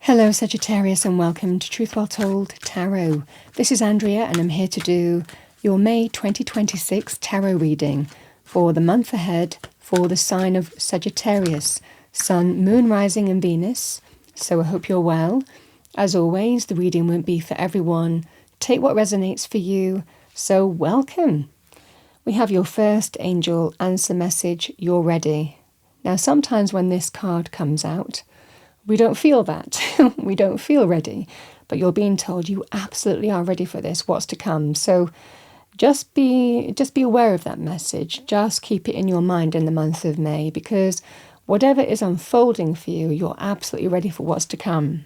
Hello Sagittarius and welcome to Truth Well Told Tarot. This is Andrea and I'm here to do your May 2026 tarot reading for the month ahead for the sign of Sagittarius, Sun, Moon, Rising and Venus. So I hope you're well. As always, the reading won't be for everyone. Take what resonates for you. So welcome. We have your first angel answer message, you're ready. Now sometimes when this card comes out, we don't feel that. We don't feel ready. But you're being told you absolutely are ready for this, what's to come. So just be aware of that message. Just keep it in your mind in the month of May, because whatever is unfolding for you, you're absolutely ready for what's to come.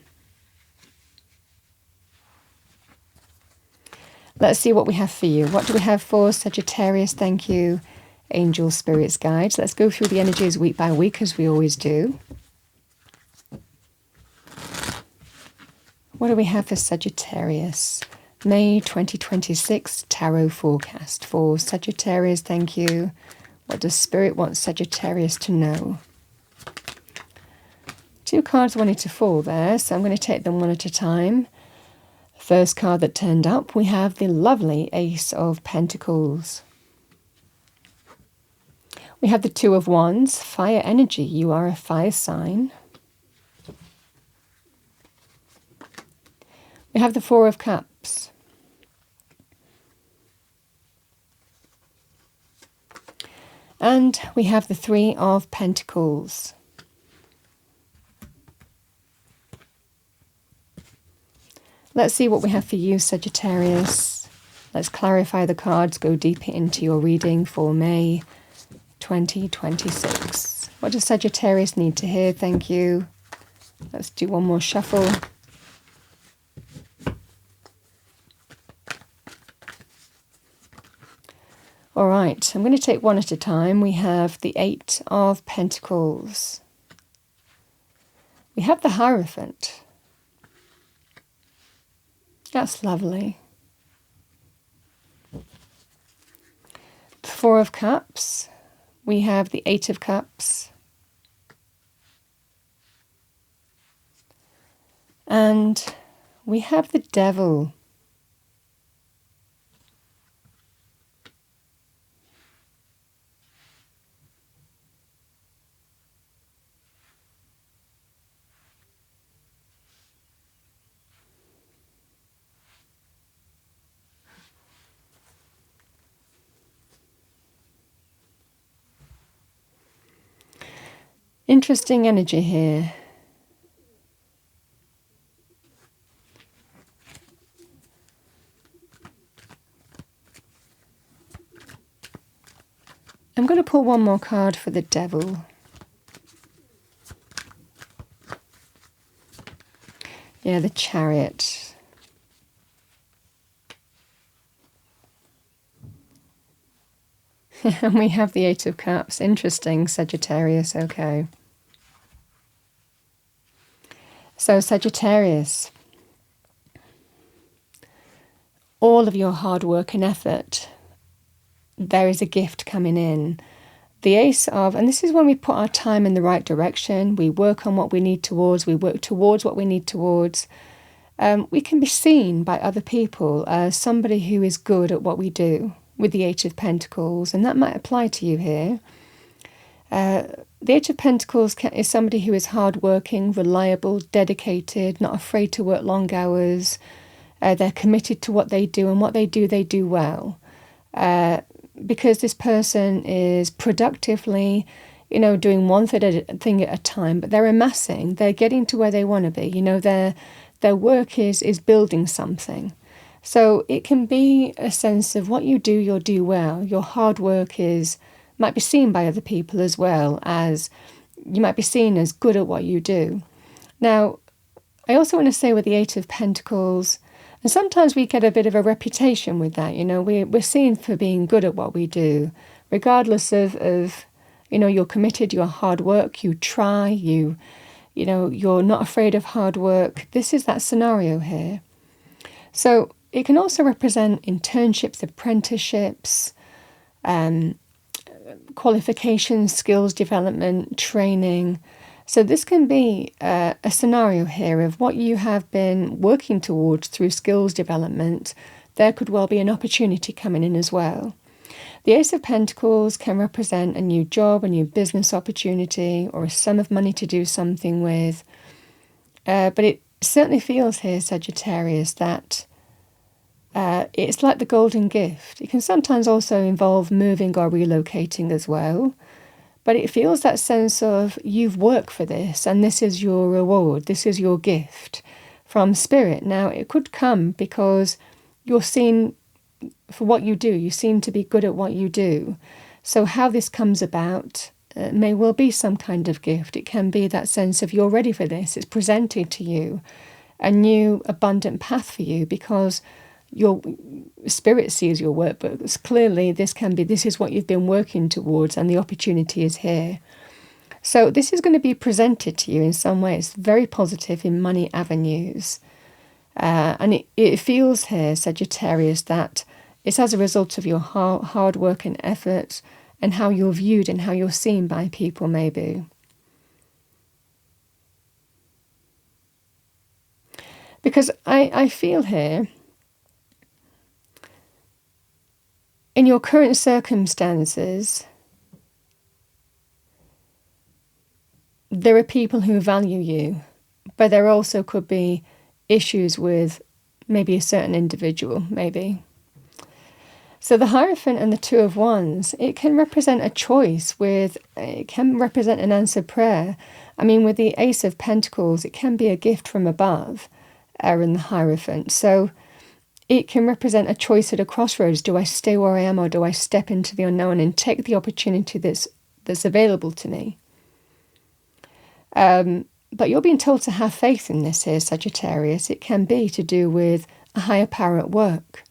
Let's see what we have for you. What do we have for Sagittarius? Thank you, angels, spirits, guides. Let's go through the energies week by week as we always do. What do we have for Sagittarius? May 2026 tarot forecast for Sagittarius. Thank you. What does Spirit want Sagittarius to know? Two cards wanted to fall there, so I'm going to take them one at a time. First card that turned up, we have the lovely Ace of Pentacles. We have the Two of Wands, fire energy. You are a fire sign. We have the Four of Cups. And we have the Three of Pentacles. Let's see what we have for you, Sagittarius. Let's clarify the cards, go deeper into your reading for May 2026. What does Sagittarius need to hear? Thank you. Let's do one more shuffle. All right, I'm going to take one at a time. We have the Eight of Pentacles. We have the Hierophant. That's lovely. The Four of Cups. We have the Eight of Cups. And we have the Devil. Interesting energy here. I'm going to pull one more card for the Devil. Yeah, the Chariot. And we have the Eight of Cups. Interesting, Sagittarius. Okay. So, Sagittarius, all of your hard work and effort, there is a gift coming in. The Ace of, and this is when we put our time in the right direction. We work on what we need towards. We work towards what we need towards. We can be seen by other people as somebody who is good at what we do, with the Eight of Pentacles, and that might apply to you here. The Eight of Pentacles is somebody who is hardworking, reliable, dedicated, not afraid to work long hours. They're committed to what they do, and what they do well. Because this person is productively, doing one thing at a time, but they're amassing, they're getting to where they want to be. Their work is building something. So it can be a sense of what you do, you'll do well. Your hard work might be seen by other people as well, as you might be seen as good at what you do. Now, I also want to say with the Eight of Pentacles, and sometimes we get a bit of a reputation with that, we're seen for being good at what we do, regardless of you're committed, you're hard work, you try, you're not afraid of hard work. This is that scenario here. So it can also represent internships, apprenticeships, qualifications, skills development, training. So this can be a scenario here of what you have been working towards through skills development. There could well be an opportunity coming in as well. The Ace of Pentacles can represent a new job, a new business opportunity, or a sum of money to do something with. But it certainly feels here, Sagittarius, that it's like the golden gift. It can sometimes also involve moving or relocating as well. But it feels that sense of you've worked for this and this is your reward, this is your gift from Spirit. Now, it could come because you're seen for what you do. You seem to be good at what you do. So how this comes about may well be some kind of gift. It can be that sense of you're ready for this. It's presented to you, a new abundant path for you because your Spirit sees your work, but clearly this is what you've been working towards and the opportunity is here. So this is going to be presented to you in some way. It's very positive in money avenues. And it feels here, Sagittarius, that it's as a result of your hard work and effort and how you're viewed and how you're seen by people maybe. Because I feel here, in your current circumstances, there are people who value you, but there also could be issues with maybe a certain individual, maybe. So the Hierophant and the Two of Wands, it can represent a choice it can represent an answered prayer. I mean, with the Ace of Pentacles, it can be a gift from above, in the Hierophant. So it can represent a choice at a crossroads. Do I stay where I am or do I step into the unknown and take the opportunity that's available to me? But you're being told to have faith in this here, Sagittarius. It can be to do with a higher power at work.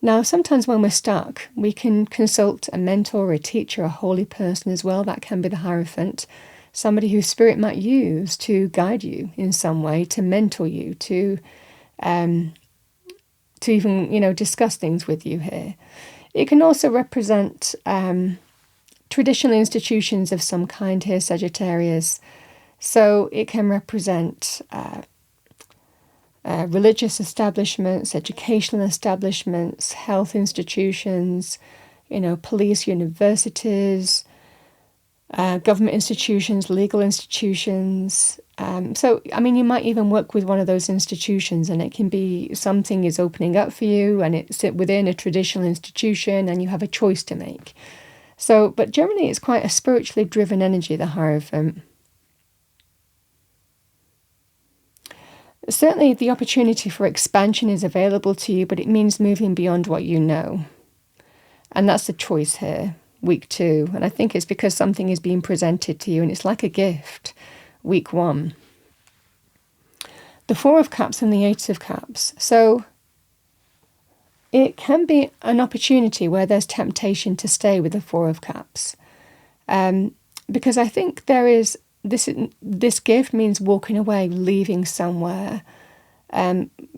Now, sometimes when we're stuck, we can consult a mentor, a teacher, a holy person as well. That can be the Hierophant. Somebody whose Spirit might use to guide you in some way, to mentor you, to even, discuss things with you here. It can also represent traditional institutions of some kind here, Sagittarius. So it can represent religious establishments, educational establishments, health institutions, police, universities, government institutions, legal institutions. So, you might even work with one of those institutions and it can be something is opening up for you and it's within a traditional institution and you have a choice to make. So, but generally it's quite a spiritually driven energy, the Hierophant. Certainly the opportunity for expansion is available to you, but it means moving beyond what you know. And that's the choice here, week 2. And I think it's because something is being presented to you and it's like a gift, week 1. The Four of Cups and the Eight of Cups. So it can be an opportunity where there's temptation to stay with the Four of Cups. Because I think there is this gift means walking away, leaving somewhere.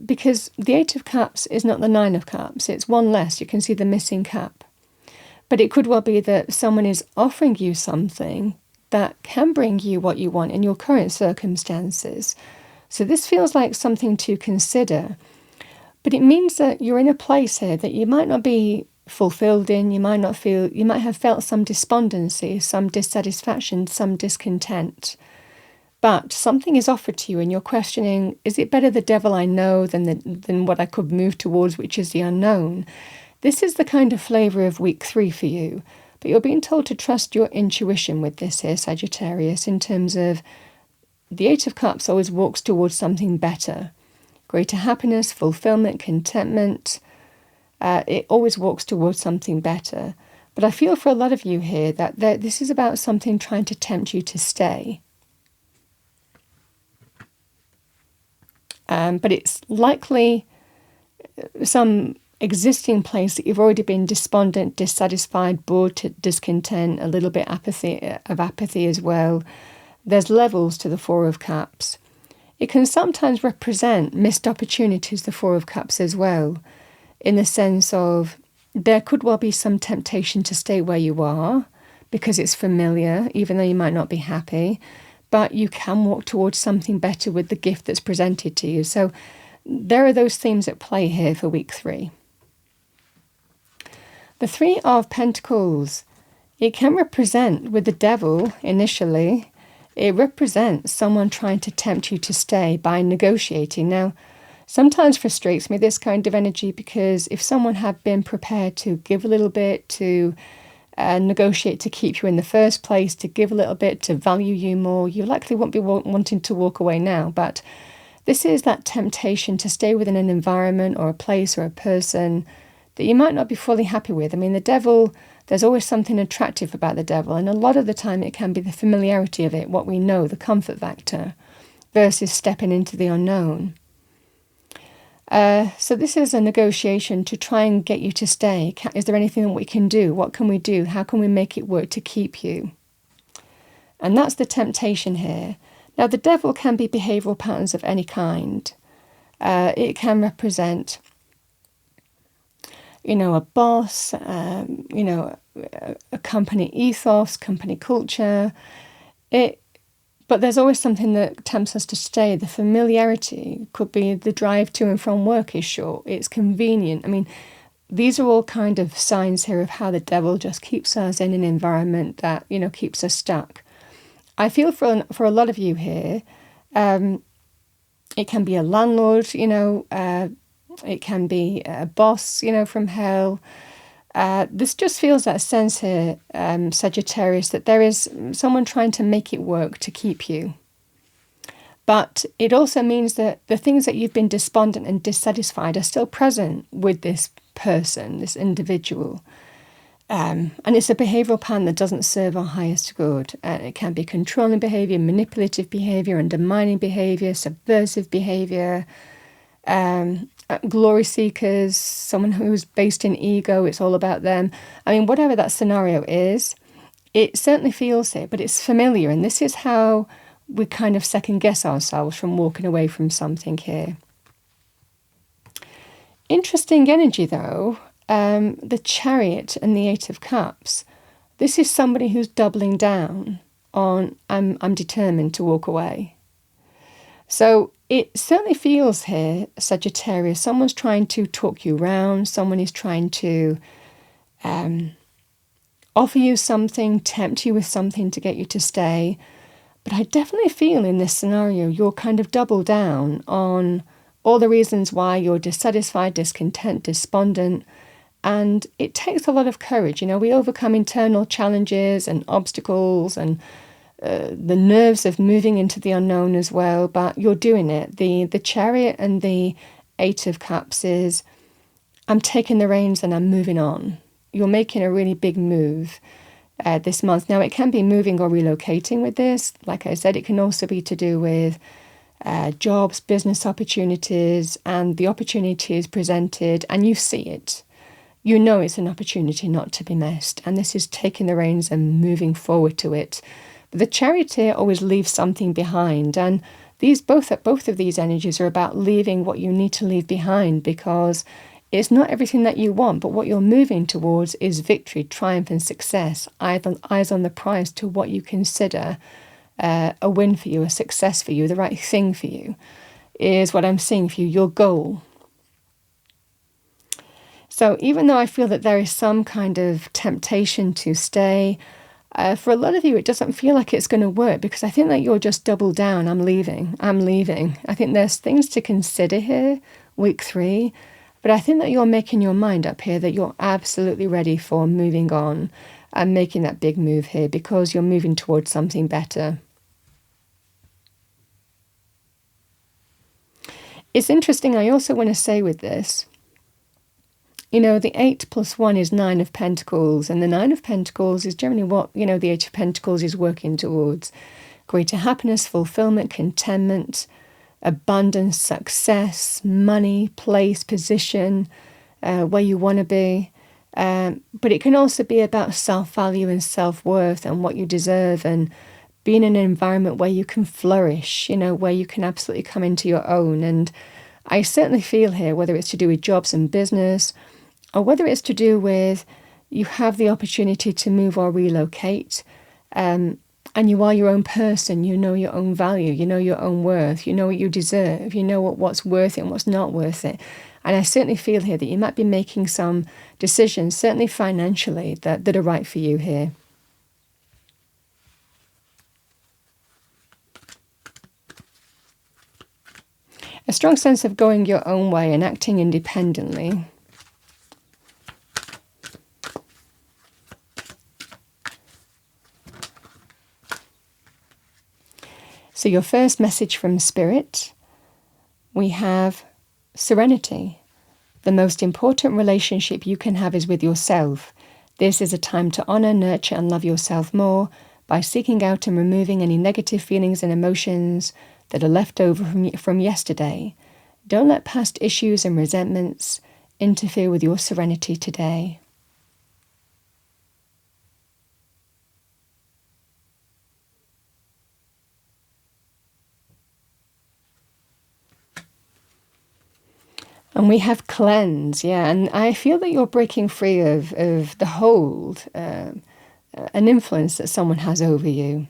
Because the Eight of Cups is not the Nine of Cups. It's one less. You can see the missing cup. But it could well be that someone is offering you something that can bring you what you want in your current circumstances. So this feels like something to consider. But it means that you're in a place here that you might not be fulfilled in, you might have felt some despondency, some dissatisfaction, some discontent. But something is offered to you and you're questioning, is it better the devil I know than what I could move towards, which is the unknown? This is the kind of flavour of week 3 for you. But you're being told to trust your intuition with this here, Sagittarius, in terms of the Eight of Cups always walks towards something better. Greater happiness, fulfillment, contentment. It always walks towards something better. But I feel for a lot of you here that this is about something trying to tempt you to stay. But it's likely some existing place that you've already been despondent, dissatisfied, bored, discontent, a little bit apathy as well. There's levels to the Four of Cups. It can sometimes represent missed opportunities, the Four of Cups as well, in the sense of there could well be some temptation to stay where you are because it's familiar, even though you might not be happy. but you can walk towards something better with the gift that's presented to you. So there are those themes at play here for week 3. The 3 of Pentacles, it can represent, with the Devil initially, it represents someone trying to tempt you to stay by negotiating. Now, sometimes frustrates me, this kind of energy, because if someone had been prepared to give a little bit, to negotiate to keep you in the first place, to give a little bit, to value you more, you likely won't be wanting to walk away now. But this is that temptation to stay within an environment or a place or a person that you might not be fully happy with. I mean, the Devil, there's always something attractive about the Devil, and a lot of the time it can be the familiarity of it, what we know, the comfort factor, versus stepping into the unknown. So this is a negotiation to try and get you to stay. Is there anything that we can do? What can we do? How can we make it work to keep you? And that's the temptation here. Now, the Devil can be behavioural patterns of any kind. It can represent, a boss, a company ethos, company culture. But there's always something that tempts us to stay. The familiarity could be the drive to and from work is short. It's convenient. I mean, these are all kind of signs here of how the Devil just keeps us in an environment that, keeps us stuck. I feel for a lot of you here, it can be a landlord, it can be a boss, from hell. This just feels that sense here, Sagittarius, that there is someone trying to make it work to keep you. But it also means that the things that you've been despondent and dissatisfied are still present with this person, this individual. And it's a behavioural pattern that doesn't serve our highest good. It can be controlling behaviour, manipulative behaviour, undermining behaviour, subversive behaviour, glory seekers, someone who's based in ego, it's all about them. I mean, whatever that scenario is, it certainly feels it, but it's familiar. And this is how we kind of second guess ourselves from walking away from something here. Interesting energy though, the Chariot and the 8 of Cups. This is somebody who's doubling down on, I'm determined to walk away. So it certainly feels here, Sagittarius, someone's trying to talk you round, someone is trying to offer you something, tempt you with something to get you to stay. But I definitely feel in this scenario, you're kind of double down on all the reasons why you're dissatisfied, discontent, despondent. And it takes a lot of courage. We overcome internal challenges and obstacles and the nerves of moving into the unknown as well, but you're doing it. The Chariot and the 8 of Cups is, I'm taking the reins and I'm moving on. You're making a really big move this month. Now, it can be moving or relocating with this. Like I said, it can also be to do with jobs, business opportunities, and the opportunity is presented and you see it. You know it's an opportunity not to be missed, and this is taking the reins and moving forward to it. The Charioteer always leaves something behind, and both of these energies are about leaving what you need to leave behind, because it's not everything that you want, but what you're moving towards is victory, triumph and success, eyes on the prize to what you consider a win for you, a success for you, the right thing for you, is what I'm seeing for you, your goal. So even though I feel that there is some kind of temptation to stay, for a lot of you, it doesn't feel like it's going to work, because I think that you're just double down. I'm leaving. I think there's things to consider here, week 3, but I think that you're making your mind up here that you're absolutely ready for moving on and making that big move here, because you're moving towards something better. It's interesting, I also want to say with this, the 8 plus 1 is 9 of Pentacles, and the 9 of Pentacles is generally what, the 8 of Pentacles is working towards. Greater happiness, fulfillment, contentment, abundance, success, money, place, position, where you want to be. But it can also be about self-value and self-worth and what you deserve, and being in an environment where you can flourish, where you can absolutely come into your own. And I certainly feel here, whether it's to do with jobs and business, or whether it's to do with you have the opportunity to move or relocate, And you are your own person. You know your own value. You know your own worth. You know what you deserve. You know what's worth it and what's not worth it. And I certainly feel here that you might be making some decisions, certainly financially, that are right for you here. A strong sense of going your own way and acting independently. So your first message from Spirit, we have serenity. The most important relationship you can have is with yourself. This is a time to honour, nurture and love yourself more by seeking out and removing any negative feelings and emotions that are left over from yesterday. Don't let past issues and resentments interfere with your serenity today. And we have cleanse, and I feel that you're breaking free of the hold, an influence that someone has over you.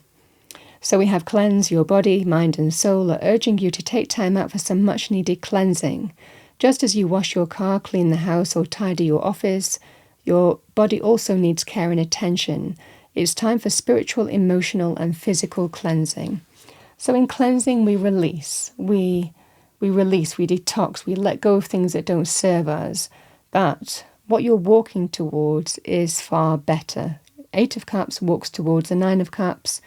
So we have cleanse. Your body, mind and soul are urging you to take time out for some much needed cleansing. Just as you wash your car, clean the house or tidy your office, your body also needs care and attention. It's time for spiritual, emotional and physical cleansing. So in cleansing we release, we release, we detox, we let go of things that don't serve us. But what you're walking towards is far better. 8 of Cups walks towards the 9 of Cups,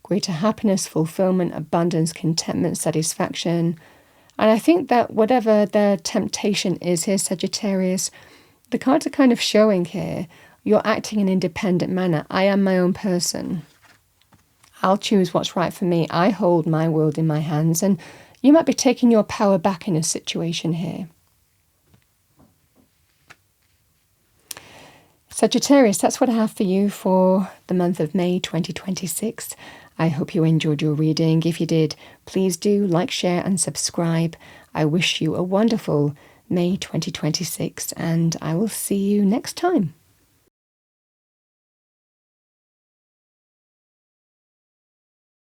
greater happiness, fulfillment, abundance, contentment, satisfaction. And I think that whatever the temptation is here, Sagittarius, the cards are kind of showing here, you're acting in an independent manner. I am my own person. I'll choose what's right for me. I hold my world in my hands, and you might be taking your power back in a situation here. Sagittarius, that's what I have for you for the month of May 2026. I hope you enjoyed your reading. If you did, please do like, share and subscribe. I wish you a wonderful May 2026 and I will see you next time.